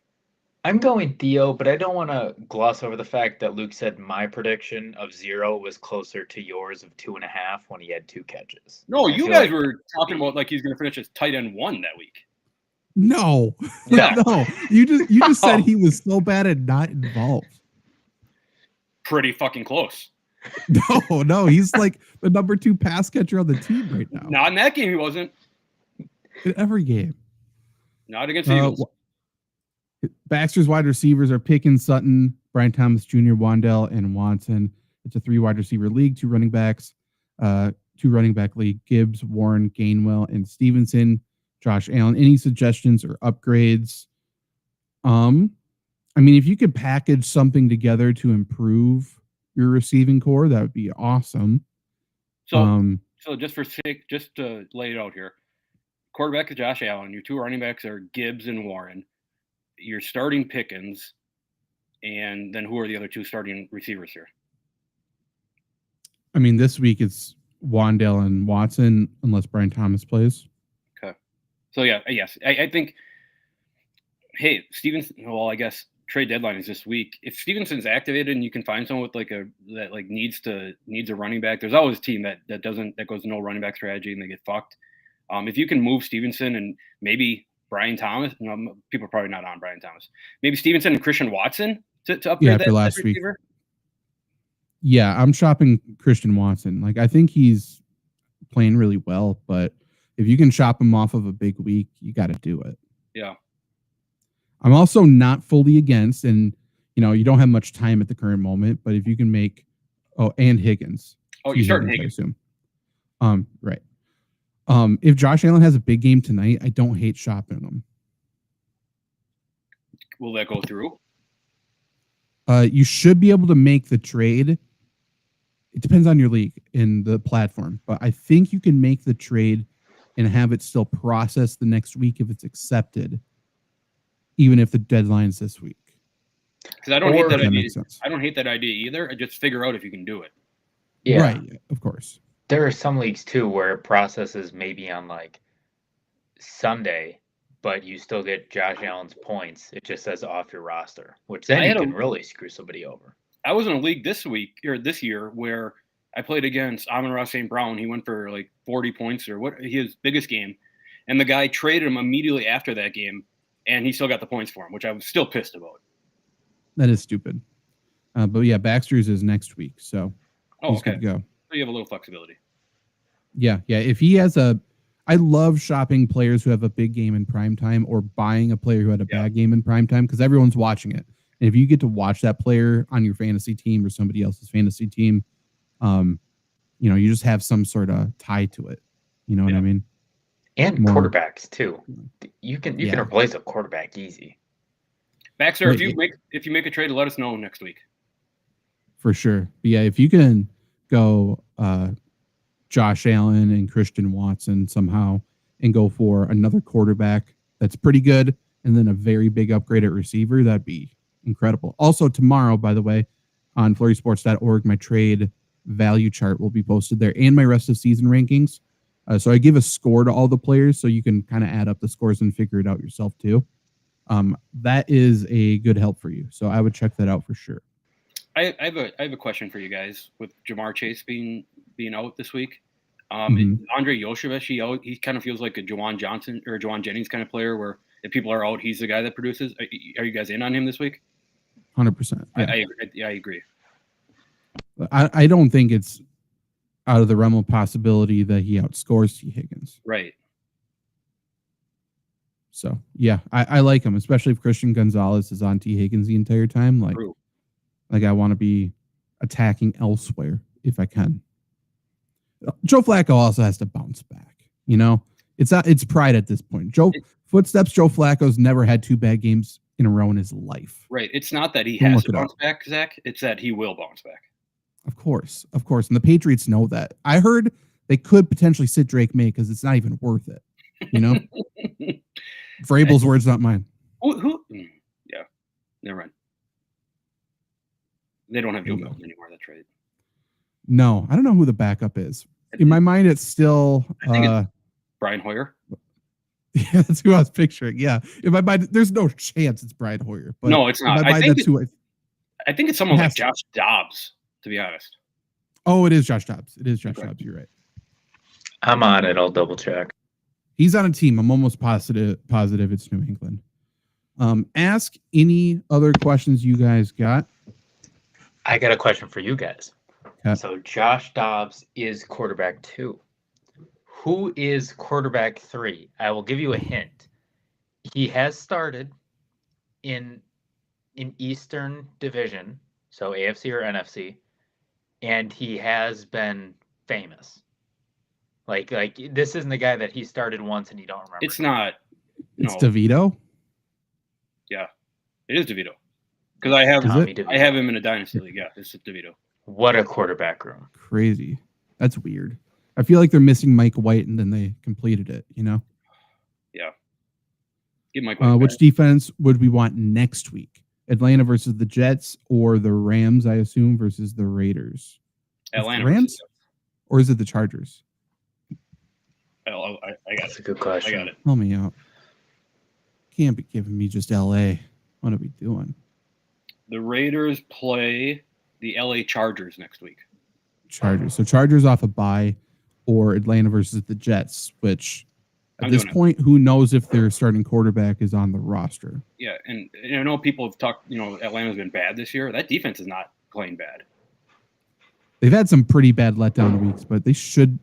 S3: I'm going Theo, but I don't want to gloss over the fact that Luke said my prediction of 0 was closer to yours of 2.5 when he had 2 catches.
S4: No,
S3: I
S4: you
S3: feel
S4: guys
S3: like-
S4: were talking about like he's going to finish as tight end 1 that week.
S2: No,
S3: Yeah.
S2: no. You just said he was so bad at not involved.
S4: Pretty fucking close.
S2: No. He's like the number 2 pass catcher on the team right now.
S4: Not in that game, he wasn't.
S2: In every game.
S4: Not against the Eagles.
S2: Baxter's wide receivers are Pickens, Sutton, Brian Thomas Jr., Wandell, and Watson. It's a 3 wide receiver league, 2 running backs, 2 running back league, Gibbs, Warren, Gainwell, and Stevenson, Josh Allen. Any suggestions or upgrades? I mean, if you could package something together to improve your receiving core, that would be awesome.
S4: So just to lay it out here, quarterback is Josh Allen. Your two running backs are Gibbs and Warren. You're starting Pickens. And then who are the other two starting receivers here?
S2: I mean, this week it's Wandale and Watson, unless Brian Thomas plays.
S4: Okay. So, yeah, yes. I think, hey, Stevenson, well, I guess trade deadline is this week. If Stevenson's activated and you can find someone with that needs a running back, there's always a team that goes no running back strategy and they get fucked. If you can move Stevenson and maybe Brian Thomas, people are probably not on Brian Thomas. Maybe Stevenson and Christian Watson to upgrade
S2: after last week.
S4: receiver.
S2: Yeah, I'm shopping Christian Watson. Like, I think he's playing really well, but if you can shop him off of a big week, you got to do it.
S4: Yeah.
S2: I'm also not fully against, and you don't have much time at the current moment, but if you can make, and Higgins.
S4: Oh, you're starting Higgins.
S2: I assume. Right. If Josh Allen has a big game tonight, I don't hate shopping him.
S4: Will that go through?
S2: You should be able to make the trade. It depends on your league and the platform, but I think you can make the trade and have it still processed the next week if it's accepted, even if the deadline's this week.
S4: Because I don't hate that idea. I don't hate that idea either. I just figure out if you can do it.
S3: Yeah.
S2: Right. Of course.
S3: There are some leagues too where it processes maybe on like Sunday, but you still get Josh Allen's points. It just says off your roster, which then you can really screw somebody over.
S4: I was in a league this year where I played against Amon-Ra St. Brown. He went for like 40 points or his biggest game. And the guy traded him immediately after that game, and he still got the points for him, which I was still pissed about.
S2: That is stupid. But yeah, Baxter's is next week, so he's
S4: okay.
S2: Good to go.
S4: So you have a little flexibility.
S2: Yeah. If he has I love shopping players who have a big game in prime time or buying a player who had a bad game in prime time because everyone's watching it. And if you get to watch that player on your fantasy team or somebody else's fantasy team, you just have some sort of tie to it. You know what I mean?
S3: And quarterbacks too. You can replace a quarterback easy.
S4: Baxter, if you make a trade, let us know next week.
S2: For sure. But yeah, if you can go Josh Allen and Christian Watson somehow and go for another quarterback that's pretty good and then a very big upgrade at receiver, that'd be incredible. Also tomorrow, by the way, on flurrysports.org, my trade value chart will be posted there and my rest of season rankings. So I give a score to all the players so you can kind of add up the scores and figure it out yourself too. That is a good help for you. So I would check that out for sure.
S4: I have a question for you guys with Jamar Chase being out this week. Andre Yoshevich, he kind of feels like a Juwan Johnson or Juwan Jennings kind of player where if people are out, he's the guy that produces. Are you guys in on him this week?
S2: 100%.
S4: Yeah. I agree.
S2: I don't think it's out of the realm of possibility that he outscores T. Higgins.
S4: Right.
S2: So, yeah, I like him, especially if Christian Gonzalez is on T. Higgins the entire time. Like I want to be attacking elsewhere if I can. Joe Flacco also has to bounce back. It's pride at this point. Joe Flacco's never had 2 bad games in a row in his life.
S4: Right. It's not that he has to bounce back, Zach. It's that he will bounce back.
S2: Of course. And the Patriots know that. I heard they could potentially sit Drake May because it's not even worth it. Vrabel's words, not mine.
S4: Who? Yeah. Never mind. They don't have Joe Milton anymore. That's right.
S2: No, I don't know who the backup is. In my mind, it's still
S4: it's Brian Hoyer.
S2: Yeah, that's who I was picturing. Yeah, in my mind, there's no chance it's Brian Hoyer. But
S4: no, it's not. I think it's someone like Josh Dobbs, to be honest.
S2: Oh, it is Josh Dobbs. Dobbs. You're right.
S3: I'm on it. I'll double check.
S2: He's on a team. I'm almost positive it's New England. Ask any other questions you guys got.
S3: I got a question for you guys.
S2: Okay.
S3: So Josh Dobbs is quarterback 2. Who is quarterback 3? I will give you a hint. He has started in Eastern Division, so AFC or NFC, and he has been famous. Like this isn't the guy that he started once and you don't remember.
S4: It's not.
S2: It's DeVito?
S4: Yeah, it is DeVito. Because I have him in a dynasty league. Yeah, this is DeVito.
S3: What a quarterback room.
S2: Crazy. That's weird. I feel like they're missing Mike White and then they completed it,
S4: Yeah. Get Mike White
S2: Which
S4: back.
S2: defense would we want next week? Atlanta versus the Jets or the Rams, I assume, versus the Raiders?
S4: Atlanta
S2: Rams?
S4: versus Jets.
S2: Or is it the Chargers?
S4: I got
S3: That's a
S4: it.
S3: good
S4: I
S3: question.
S4: got it.
S2: Help me out. Can't be giving me just LA. What are we doing?
S4: The Raiders play the LA Chargers next week.
S2: Chargers. So Chargers off a bye or Atlanta versus the Jets, which at
S4: I'm
S2: this
S4: doing it.
S2: point, who knows if their starting quarterback is on the roster?
S4: Yeah, and I know people have talked, Atlanta's been bad this year. That defense is not playing bad.
S2: They've had some pretty bad letdown weeks, but they should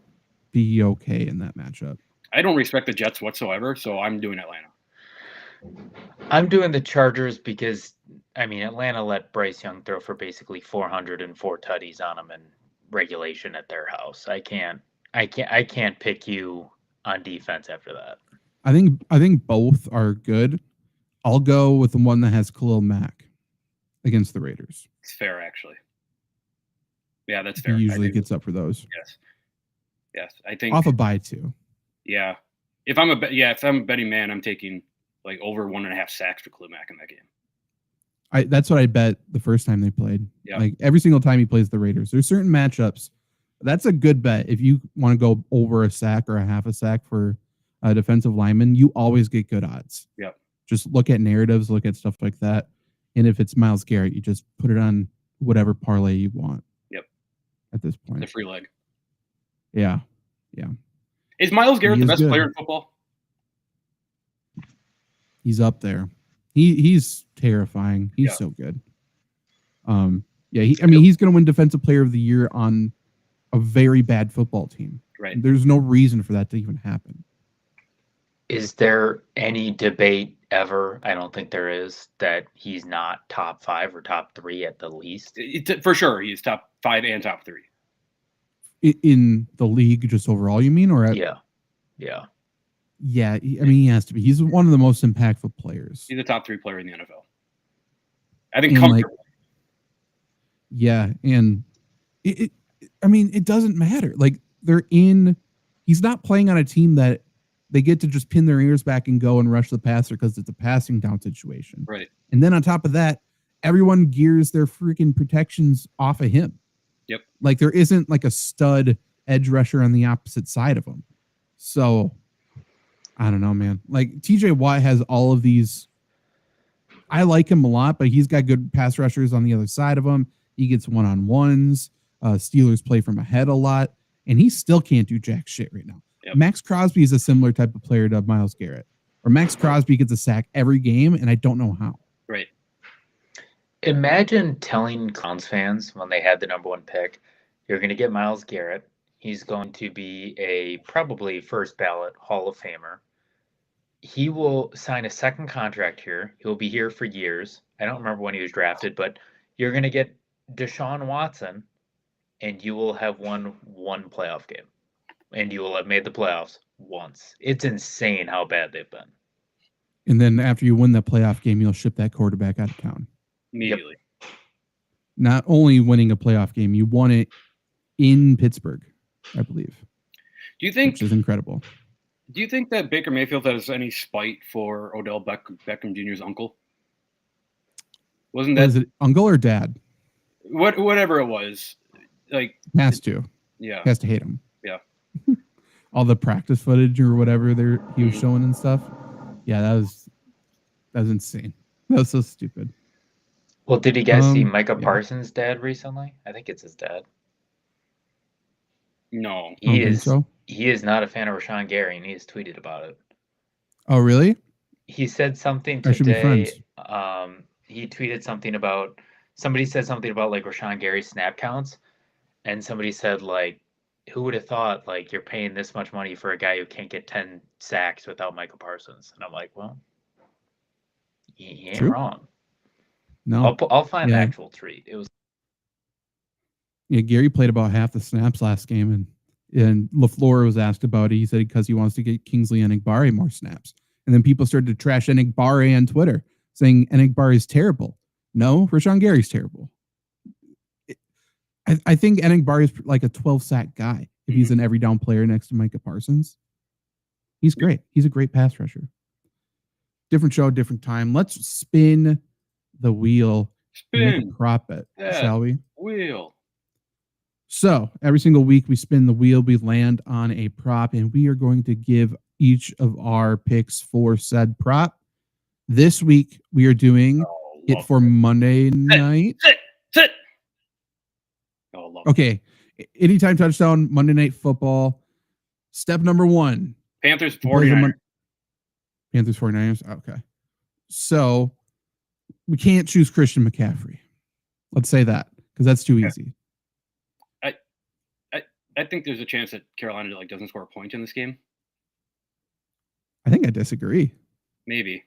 S2: be okay in that matchup.
S4: I don't respect the Jets whatsoever, so I'm doing Atlanta.
S3: I'm doing the Chargers because, Atlanta let Bryce Young throw for basically 404 tutties on him in regulation at their house. I can't pick you on defense after that.
S2: I think both are good. I'll go with the one that has Khalil Mack against the Raiders.
S4: It's fair, actually. Yeah, that's
S2: He
S4: fair.
S2: usually gets up for those.
S4: Yes. I think
S2: Off a bye too.
S4: Yeah. If I'm a betting man, I'm taking like over 1.5 sacks for Khalil Mack in that game.
S2: That's what I bet the first time they played.
S4: Yeah.
S2: Like every single time he plays the Raiders. There's certain matchups. That's a good bet. If you want to go over a sack or a half a sack for a defensive lineman, you always get good odds.
S4: Yep.
S2: Just look at narratives, look at stuff like that. And if it's Myles Garrett, you just put it on whatever parlay you want.
S4: Yep.
S2: At this point.
S4: The free leg.
S2: Yeah.
S4: Is Myles Garrett
S2: He
S4: the
S2: is
S4: best
S2: good.
S4: player in football?
S2: He's up there. He's terrifying. He's
S4: Yeah.
S2: so good. He's going to win Defensive Player of the Year on a very bad football team.
S4: Right.
S2: There's no reason for that to even happen.
S3: Is there any debate ever? I don't think there is, that he's not top 5 or top 3 at the least.
S4: For sure, he's top 5 and top 3.
S2: In the league, just overall, you mean? Or
S3: Yeah.
S2: Yeah, he has to be. He's one of the most impactful players.
S4: He's a top 3 player in the NFL. I think
S2: And,
S4: comfortably.
S2: Yeah, and it doesn't matter. Like he's not playing on a team that they get to just pin their ears back and go and rush the passer because it's a passing down situation.
S4: Right.
S2: And then on top of that, everyone gears their freaking protections off of him.
S4: Yep.
S2: Like there isn't like a stud edge rusher on the opposite side of him. So I don't know, man. Like TJ Watt has all of these. I like him a lot, but he's got good pass rushers on the other side of him. He gets one-on-ones. Steelers play from ahead a lot, and he still can't do jack shit right now.
S4: Yep.
S2: Max Crosby is a similar type of player to Myles Garrett, or Max Crosby gets a sack every game, and I don't know how.
S4: Right.
S3: Imagine telling Browns fans when they had the number 1 pick, you're going to get Myles Garrett. He's going to be a probably first ballot Hall of Famer. He will sign a second contract here. He'll be here for years. I don't remember when he was drafted, but you're going to get Deshaun Watson, and you will have won 1 playoff game. And you will have made the playoffs once. It's insane how bad they've been.
S2: And then after you win that playoff game, you'll ship that quarterback out of town.
S4: Immediately.
S2: Not only winning a playoff game, you won it in Pittsburgh, I believe.
S4: Do you think
S2: Which is incredible.
S4: Do you think that Baker Mayfield has any spite for Odell Beckham Jr.'s uncle? Wasn't that
S2: Was it uncle or dad?
S4: whatever it was? Like
S2: Has to.
S4: yeah,
S2: Has to hate him.
S4: Yeah.
S2: All the practice footage or whatever he was showing and stuff. Yeah, that was insane. That was so stupid.
S3: Well, did you guys see Micah
S2: yeah.
S3: Parsons' dad recently? I think it's his dad.
S4: no.
S2: I don't think so.
S3: He is not a fan of Rashawn Gary, and he has tweeted about it.
S2: Oh, really?
S3: He said something
S2: I should be
S3: today.
S2: friends.
S3: He tweeted something about somebody said something about like Rashawn Gary's snap counts, and somebody said like, who would have thought like you're paying this much money for a guy who can't get 10 sacks without Micah Parsons? And I'm like, well, he ain't
S2: True.
S3: wrong.
S2: No.
S3: I'll find the
S2: Yeah.
S3: actual tweet. It was
S2: Yeah, Gary played about half the snaps last game, and LaFleur was asked about it. He said because he wants to get Kingsley Enagbare more snaps. And then people started to trash Enagbare on Twitter, saying Enagbare is terrible. No, Rashawn Gary's terrible. I think Enagbare is like a 12 sack guy if he's an every down player next to Micah Parsons. He's great. He's a great pass rusher. Different show, different time. Let's spin the wheel. Make a prop bet, shall we?
S4: Wheel.
S2: So every single week we spin the wheel, we land on a prop, and we are going to give each of our picks for said prop. This week we are doing it for Monday night.
S4: Sit.
S2: Okay. Anytime touchdown, Monday Night Football. Step number 1.
S4: Panthers 49ers.
S2: Panthers 49ers. Okay. So we can't choose Christian McCaffrey. Let's say that because that's too easy.
S4: I think there's a chance that Carolina doesn't score a point in this game.
S2: I think I disagree.
S4: Maybe.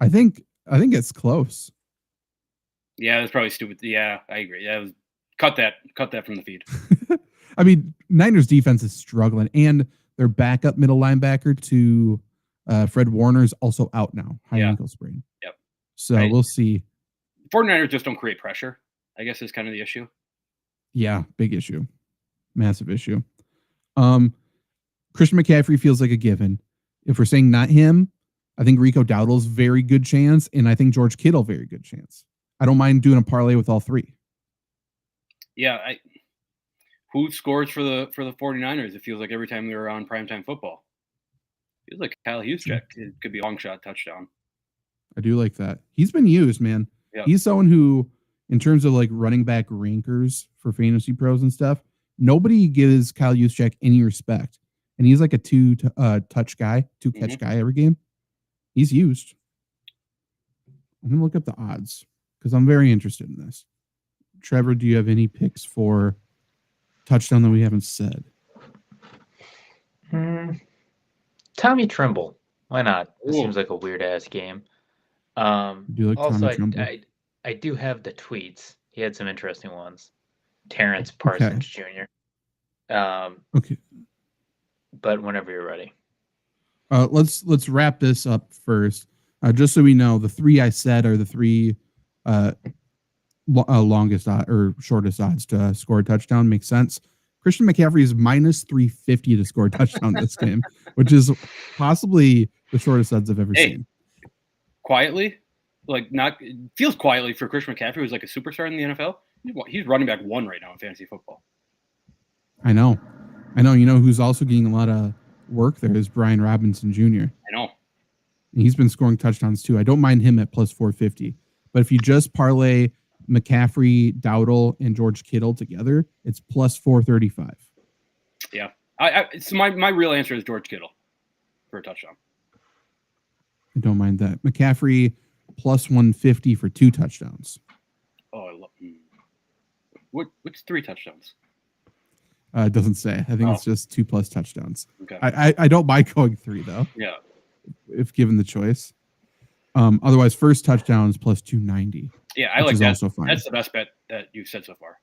S2: I think it's close.
S4: Yeah, that's probably stupid. Yeah, I agree. Yeah, cut that from the feed.
S2: I mean, Niners defense is struggling, and their backup middle linebacker to Fred Warner is also out now, high ankle sprain.
S4: Yep.
S2: So we'll see.
S4: 49ers just don't create pressure, I guess, is kind of the issue.
S2: Yeah, big issue. Massive issue. Christian McCaffrey feels like a given. If we're saying not him, I think Rico Dowdle's very good chance, and I think George Kittle very good chance. I don't mind doing a parlay with all three.
S4: Yeah, who scores for the 49ers? It feels like every time they're on primetime football. It feels like Kyle Juszczyk. It could be a long shot touchdown.
S2: I do like that. He's been used, man.
S4: Yep.
S2: He's someone who, in terms of running back rankers for fantasy pros and stuff, nobody gives Kyle Juszczyk any respect. And he's like a two-catch guy every game. He's used. I'm going to look up the odds because I'm very interested in this. Trevor, do you have any picks for touchdown that we haven't said?
S3: Tommy Tremble. Why not? It seems like a weird-ass game.
S2: Do you like
S3: also,
S2: Tommy Tremble?
S3: I do have the tweets. He had some interesting ones. Terrence Parsons Jr.
S2: Okay.
S3: But whenever you're ready.
S2: Let's wrap this up first. Just so we know, the three I said are the three longest or shortest odds to score a touchdown. Makes sense. Christian McCaffrey is minus 350 to score a touchdown this game, which is possibly the shortest odds I've ever seen.
S4: Quietly, it feels quietly for Christian McCaffrey, who's like a superstar in the NFL. He's running back 1 right now in fantasy football.
S2: I know. You know who's also getting a lot of work there is Brian Robinson Jr.
S4: I know.
S2: And he's been scoring touchdowns too. I don't mind him at plus 450. But if you just parlay McCaffrey, Dowdle, and George Kittle together, it's plus 435.
S4: Yeah. So my real answer is George Kittle for a touchdown.
S2: I don't mind that. McCaffrey plus 150 for 2 touchdowns.
S4: Oh, I love. What's 3 touchdowns?
S2: It doesn't say. I think it's just 2+ touchdowns.
S4: Okay.
S2: I don't mind going 3 though.
S4: Yeah.
S2: If given the choice. Otherwise, first touchdowns plus 290.
S4: Yeah, I like that.
S2: Also fine.
S4: That's the best bet that you've said so far.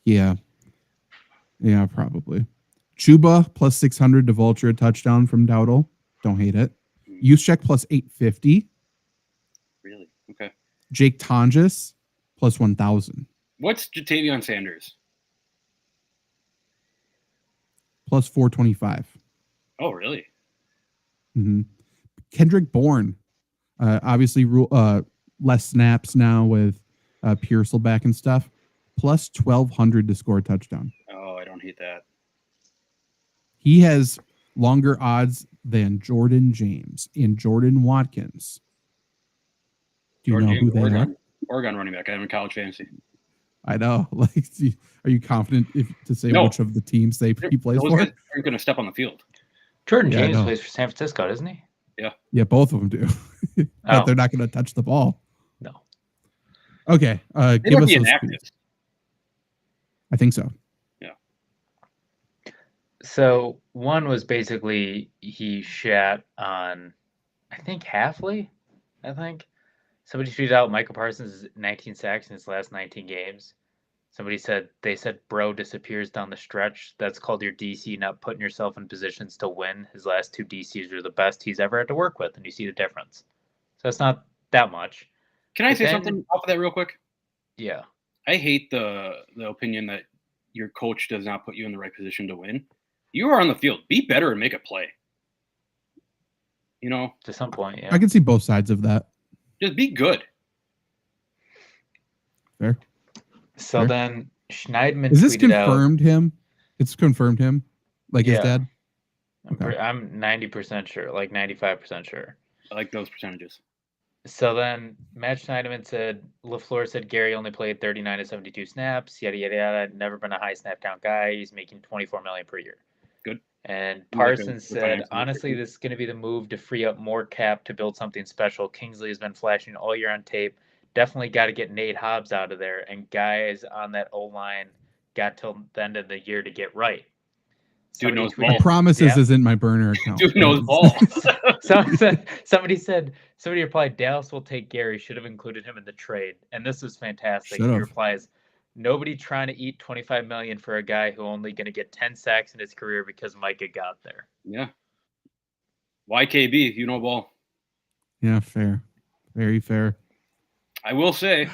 S2: Yeah, probably. Chuba plus 600 to vulture a touchdown from Dowdle. Don't hate it. Juszczyk plus 850.
S4: Really? Okay.
S2: Jake Tonjes plus 1,000.
S4: What's Jatavion Sanders?
S2: Plus 425.
S4: Oh, really?
S2: Mm-hmm. Kendrick Bourne. Obviously, less snaps now with Pearsall back and stuff. Plus 1,200 to score a touchdown.
S4: Oh, I don't hate that.
S2: He has longer odds than Jordan James and Jordan Watkins. Do you know who they are?
S4: Oregon running back. I have in college fantasy.
S2: I know. Are you confident to say which of the teams he plays for?
S4: They're going to step on the field.
S3: Jordan James plays for San Francisco, doesn't he?
S4: Yeah.
S2: Yeah, both of them do. But they're not going to touch the ball.
S3: No.
S2: Okay. Give us those. I think so.
S4: Yeah.
S3: So one was basically he shat on, I think, Halfley. Somebody tweeted out Michael Parsons is 19 sacks in his last 19 games. They said bro disappears down the stretch. That's called your DC not putting yourself in positions to win. His last 2 DCs are the best he's ever had to work with, and you see the difference. So it's not that much.
S4: Can I say something off of that real quick?
S3: Yeah.
S4: I hate the opinion that your coach does not put you in the right position to win. You are on the field. Be better and make a play. You know,
S3: To some point, yeah.
S2: I can see both sides of that.
S4: just be good.
S2: Fair.
S3: So
S2: Fair.
S3: then Schneidman
S2: Is this
S3: tweeted out.
S2: confirmed him? It's confirmed him, like his
S3: Yeah.
S2: dad.
S3: I'm 90% sure, like 95% sure.
S4: I like those percentages.
S3: So then Matt Schneidman said LaFleur said Gary only played 39 to 72 snaps, yada yada yada. Never been a high snap count guy. He's making $24 million per year.
S4: Good.
S3: And
S4: Like
S3: Parsons
S4: the
S3: said,
S4: financial
S3: honestly,
S4: metric.
S3: this is going to be the move to free up more cap to build something special. Kingsley has been flashing all year on tape. Definitely got to get Nate Hobbs out of there. And guys on that O-line got till the end of the year to get right.
S4: Dude
S3: Somebody
S4: knows
S3: tweeted-
S4: ball.
S2: Promises
S3: Yeah.
S2: isn't my burner account.
S4: Dude knows ball.
S3: Somebody replied, Dallas will take Gary, should have included him in the trade. And this is fantastic.
S2: Should've.
S3: He replies, nobody trying to eat $25 million for a guy who only going to get 10 sacks in his career because Micah got there.
S4: Yeah. YKB, you know ball.
S2: Yeah, fair. Very fair.
S4: I will say,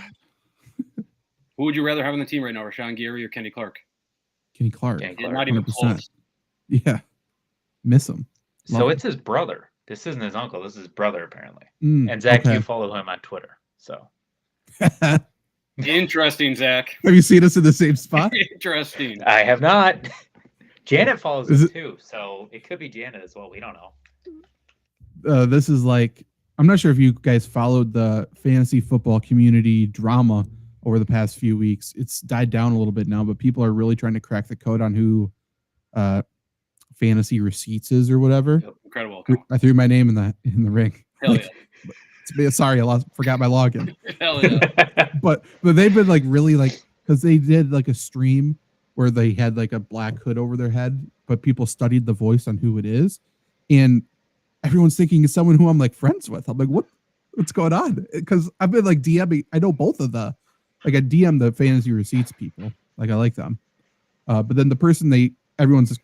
S4: who would you rather have on the team right now, Rashawn Gary or Kenny Clark?
S2: Kenny Clark.
S3: Kenny
S4: Yeah,
S3: Clark.
S4: not even
S2: 100%.
S4: close.
S2: Yeah. Miss him.
S3: So
S2: Love
S3: it's his brother. This isn't his uncle. This is his brother, apparently.
S2: Mm,
S3: And Zach,
S2: okay.
S3: you follow him on Twitter. So
S2: Have
S4: Interesting, Zach.
S2: you seen us in the same spot?
S4: Interesting.
S3: I have not. Janet follows
S2: Is
S3: him
S2: it-
S3: too. So it could be Janet as well. We don't know.
S2: This is like, I'm not sure if you guys followed the fantasy football community drama over the past few weeks. It's died down a little bit now, but people are really trying to crack the code on who fantasy receipts is or whatever.
S4: Incredible.
S2: I threw my name in the ring.
S4: Hell
S2: Like, sorry, forgot my login.
S4: yeah. Hell yeah.
S2: But they've been like really like, because they did like a stream where they had like a black hood over their head, but people studied the voice on who it is, and everyone's thinking it's someone who I'm like friends with. I'm like, what's going on? Because I've been like DMing. I know both of the, like I DM the fantasy receipts people. Like I like them, but then the person everyone's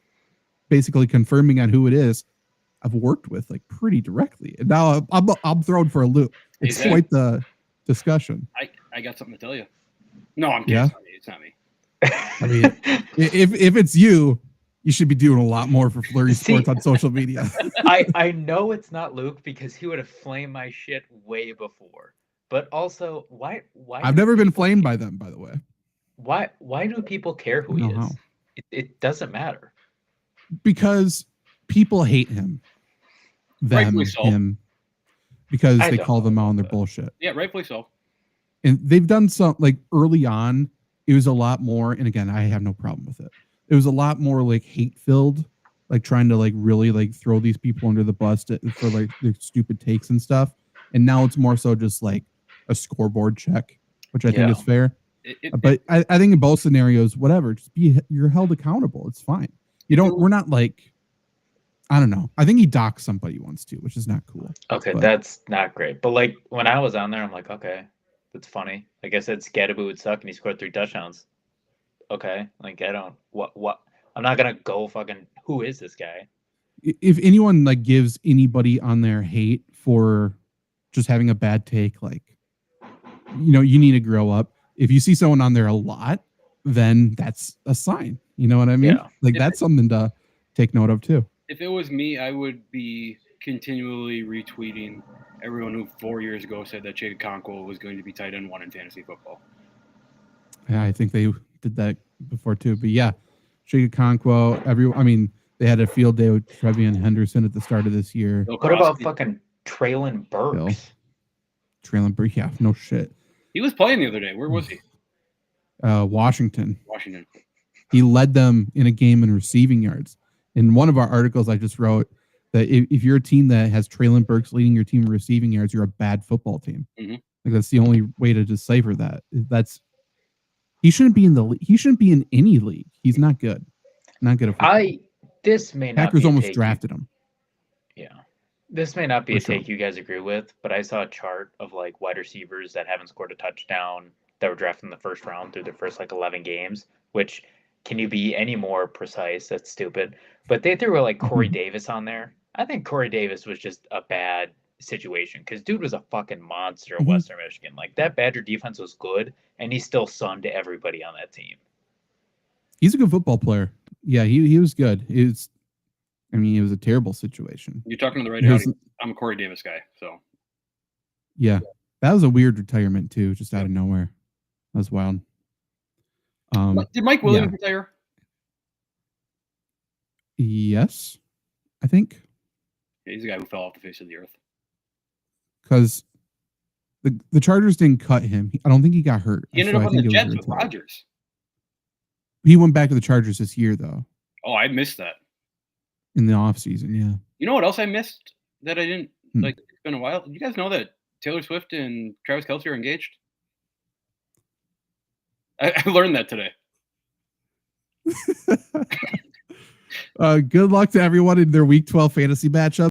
S2: basically confirming on who it is, I've worked with like pretty directly, and now I'm thrown for a loop. It's
S4: Exactly.
S2: quite the discussion.
S4: I got something to tell you. No, I'm kidding.
S2: Yeah?
S4: It's not me.
S2: I mean, if it's you, you should be doing a lot more for Flurry
S3: See-
S2: Sports on social media.
S3: I know it's not Luke because he would have flamed my shit way before. But also, why
S2: I've
S3: do
S2: never been
S3: people
S2: flamed
S3: care?
S2: by them, by the way.
S3: Why do people care who
S2: I
S3: he
S2: don't know
S3: is?
S2: how.
S3: It doesn't matter.
S2: Because people hate him. Them,
S4: Rightfully so.
S2: him. Because
S3: I
S2: they
S3: don't
S2: call them
S3: know
S2: out on their
S3: about that.
S2: bullshit.
S4: Yeah, rightfully so.
S2: And they've done some, like early on, it was a lot more, and again, I have no problem with it. It was a lot more like hate filled, like trying to like really like throw these people under the bus for like their stupid takes and stuff. And now it's more so just like a scoreboard check, which I think
S3: Yeah.
S2: is fair.
S4: It-
S2: But I think in both scenarios, whatever, just you're held accountable. It's fine. We're not like, I don't know. I think he docked somebody once too, which is not cool.
S3: Okay,
S2: But-
S3: that's not great. But like when I was on there, I'm like, okay, that's funny. Like I said, Scadaboo would suck, and he scored 3 touchdowns. Okay, like I don't what I'm not gonna go fucking. Who is this guy?
S2: If anyone like gives anybody on their hate for just having a bad take, like, you need to grow up. If you see someone on there a lot, then that's a sign. You know what I mean?
S3: Yeah.
S2: Like
S4: Yeah.
S2: that's something to take note of too.
S4: If it was me, I would be continually retweeting everyone who 4 years ago said that Jade Conquo was going to be tight end 1 in fantasy football.
S2: Yeah, I think they did that before too. But yeah, Shiga Conquo, they had a field day with Trevian Henderson at the start of this year.
S4: Bill
S3: What about
S4: Crosby.
S3: fucking Traylon Burks?
S2: Traylon Burke, yeah, no shit.
S4: He was playing the other day. Where was he?
S2: Washington.
S4: Washington.
S2: He led them in a game in receiving yards. In one of our articles, I just wrote that if you're a team that has Traylon Burks leading your team in receiving yards, you're a bad football team.
S4: Mhm.
S2: Like that's the only way to decipher that. He shouldn't be in the league. He shouldn't be in any league. He's not good. Not good at football.
S3: This may not
S2: Packers
S3: be a
S2: almost
S3: take
S2: drafted him.
S3: Yeah. This may not be
S2: For
S3: a
S2: sure.
S3: take you guys agree with, but I saw a chart of like wide receivers that haven't scored a touchdown that were drafted in the first round through their first like 11 games, which can you be any more precise? That's stupid. But they threw like Corey
S2: Mhm.
S3: Davis on there. I think Corey Davis was just a bad situation because dude was a fucking monster at
S2: Mhm.
S3: Western Michigan. Like that Badger defense was good, and he still sunned to everybody on that team.
S2: He's a good football player. Yeah, he was good. I mean, it was a terrible situation.
S4: You're talking to the right
S2: It was-
S4: audience. I'm a Corey Davis guy, so
S2: Yeah, that was a weird retirement too, just out of nowhere. That was wild.
S4: did Mike Williams retire?
S2: Yes, I think
S4: Yeah, he's the guy who fell off the face of the earth.
S2: because the Chargers didn't cut him. I don't think he got hurt.
S4: He ended
S2: so
S4: up
S2: I
S4: on
S2: think
S4: the
S2: it was
S4: Jets with
S2: retired.
S4: Rodgers.
S2: He went back to the Chargers this year though,
S4: Oh, I missed that.
S2: in the offseason. Yeah.
S4: You know what else I missed that I didn't
S2: Hmm.
S4: like? It's been a while. Did you guys know that Taylor Swift and Travis Kelce are engaged? I learned that today.
S2: Good luck to everyone in their Week 12 fantasy matchup.